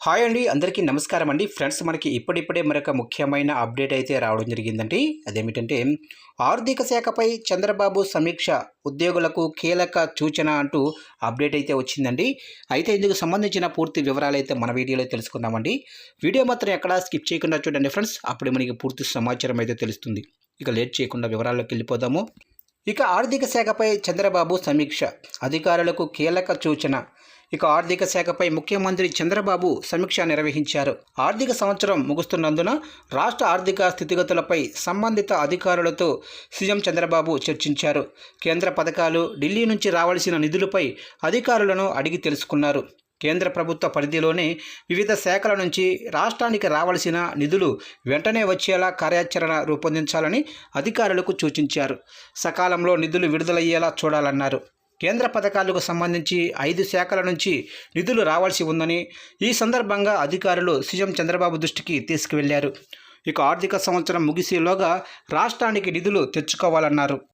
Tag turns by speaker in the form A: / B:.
A: Hi అండి, అందరికీ నమస్కారం అండి. ఫ్రెండ్స్, మనకి ఇప్పుడిప్పుడే మరొక ముఖ్యమైన అప్డేట్ అయితే రావడం జరిగిందండి. అదేమిటంటే ఆర్థిక శాఖపై చంద్రబాబు సమీక్ష, ఉద్యోగులకు కీలక సూచన అంటూ అప్డేట్ అయితే వచ్చిందండి. అయితే ఇందుకు సంబంధించిన పూర్తి వివరాలు అయితే మన వీడియోలో తెలుసుకుందామండి. వీడియో మాత్రం ఎక్కడా స్కిప్ చేయకుండా చూడండి ఫ్రెండ్స్, అప్పుడు మనకి పూర్తి సమాచారం అయితే తెలుస్తుంది. ఇక లేట్ చేయకుండా వివరాల్లోకి వెళ్ళిపోదాము. ఇక ఆర్థిక శాఖపై చంద్రబాబు సమీక్ష, అధికారులకు కీలక సూచన. ఇక ఆర్థిక శాఖపై ముఖ్యమంత్రి చంద్రబాబు సమీక్ష నిర్వహించారు. ఆర్థిక సంవత్సరం ముగుస్తున్నందున రాష్ట్ర ఆర్థిక స్థితిగతులపై సంబంధిత అధికారులతో సీఎం చంద్రబాబు చర్చించారు. కేంద్ర పథకాలు, ఢిల్లీ నుంచి రావాల్సిన నిధులపై అధికారులను అడిగి తెలుసుకున్నారు. కేంద్ర ప్రభుత్వ పరిధిలోనే వివిధ శాఖల నుంచి రాష్ట్రానికి రావాల్సిన నిధులు వెంటనే వచ్చేలా కార్యాచరణ రూపొందించాలని అధికారులకు సూచించారు. సకాలంలో నిధులు విడుదలయ్యేలా చూడాలన్నారు. కేంద్ర పథకాలకు సంబంధించి 5 శాఖల నుంచి నిధులు రావాల్సి ఉందని ఈ సందర్భంగా అధికారులు సీఎం చంద్రబాబు దృష్టికి తీసుకువెళ్లారు. ఇక ఆర్థిక సంవత్సరం ముగిసేలోగా రాష్ట్రానికి నిధులు తెచ్చుకోవాలన్నారు.